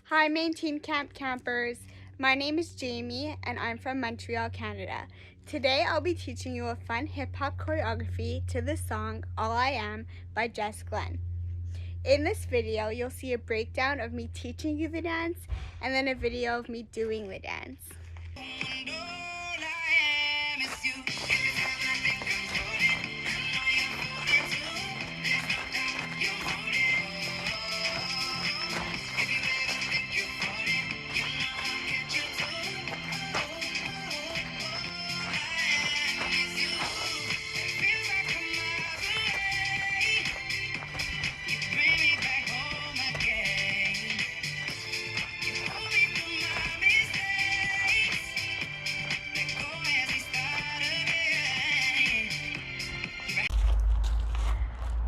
Hi Maine Teen Camp campers, my name is Jamie and I'm from Montreal, Canada. Today I'll be teaching you a fun hip-hop choreography to the song All I Am by Jess Glenn. In this video you'll see a breakdown of me teaching you the dance and then a video of me doing the dance.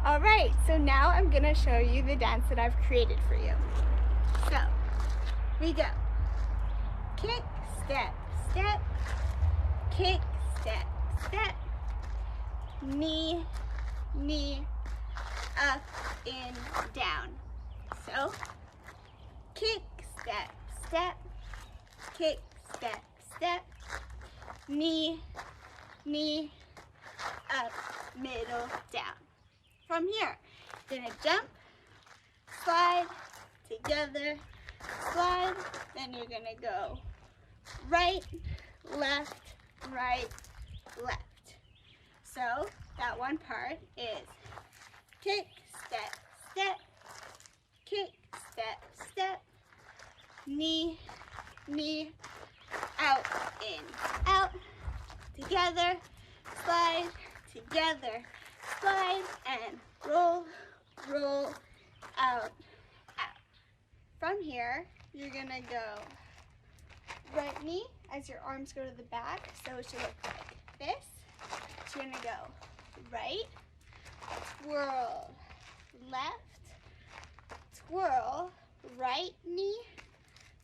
Alright, so now I'm going to show you the dance that I've created for you. So, we go. Kick, step, step. Kick, step, step. Knee, knee, up, in, down. So, kick, step, step. Kick, step, step. Knee, knee, up, middle, down. From here, you're gonna jump, slide, together, slide, then you're gonna go right, left, left. So that one part is kick, step, step, kick, step, step, knee, knee, out, in, out, together, slide, together, slide, and roll, roll, out, out. From here, you're gonna go right knee as your arms go to the back, so it should look like this. So you're gonna go right, twirl, left, twirl, right knee,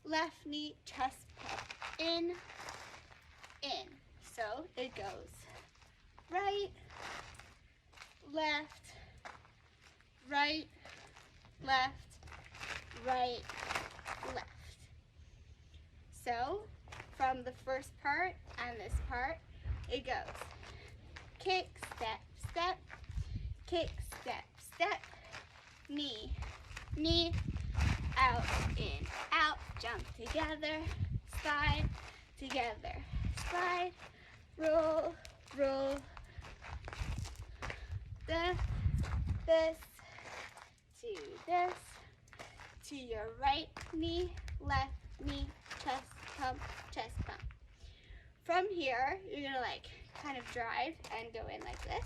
left knee, chest pump, in. So it goes right, left, left, left. So from the first part and this part, it goes kick, step, step, kick, step, step, knee, knee, out, in, out, jump together, slide, together, slide, roll, roll, this, to your right knee, left knee, chest pump, chest pump. From here, you're gonna like kind of drive and go in like this.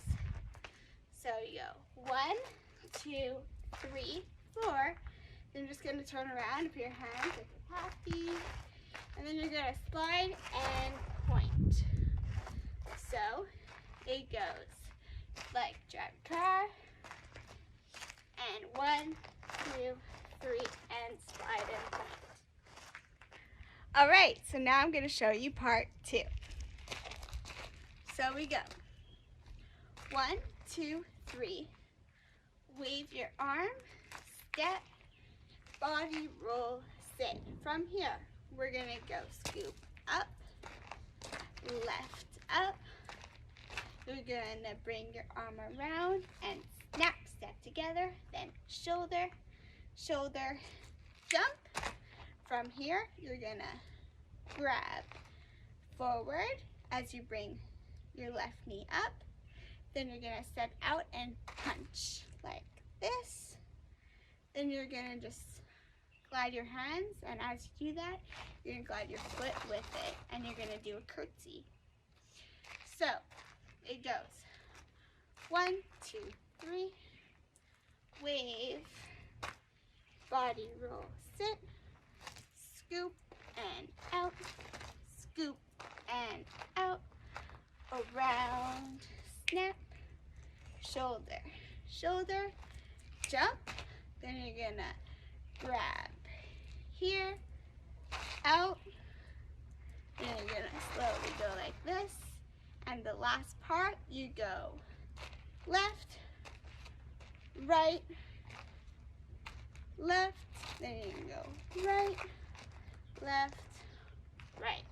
So you go 1, 2, 3, 4. Then you're just gonna turn around and put your hands like you're happy. And then you're gonna slide and point. So it goes like drive a car, and 1, 2, 3, and slide and point. Alright, so now I'm going to show you part 2. So we go 1, 2, 3, wave your arm, step, body roll, sit. From here, we're going to go scoop up, left up. You're going to bring your arm around and snap, step together, then shoulder, shoulder, jump. From here, you're going to grab forward as you bring your left knee up. Then you're going to step out and punch like this. Then you're going to just glide your hands, and as you do that, you're going to glide your foot with it, and you're going to do a curtsy. So it goes 1, 2, 3, wave, body roll, sit, scoop and out, scoop and out, around, snap, shoulder, shoulder, jump. Then you're gonna grab here, out, then you're gonna slowly go like this. And the last part, you go left, right, left, Then you can go right, left, right.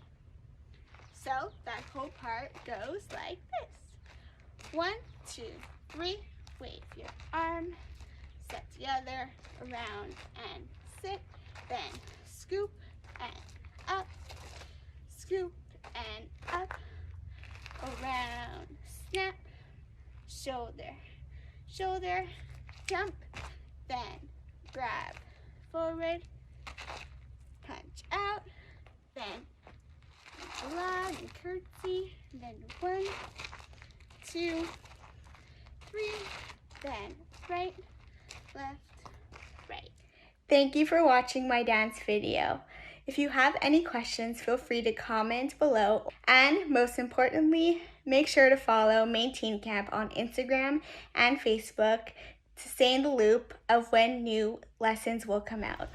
So that whole part goes like this. 1, 2, 3, wave your arm, set together, around and sit, then scoop and up, scoop and up, around, snap, shoulder, shoulder, jump, then grab forward, punch out, then glide and curtsy, then 1, 2, 3, then right, left, right. Thank you for watching my dance video. If you have any questions, feel free to comment below. And most importantly, make sure to follow Maine Teen Camp on Instagram and Facebook to stay in the loop of when new lessons will come out.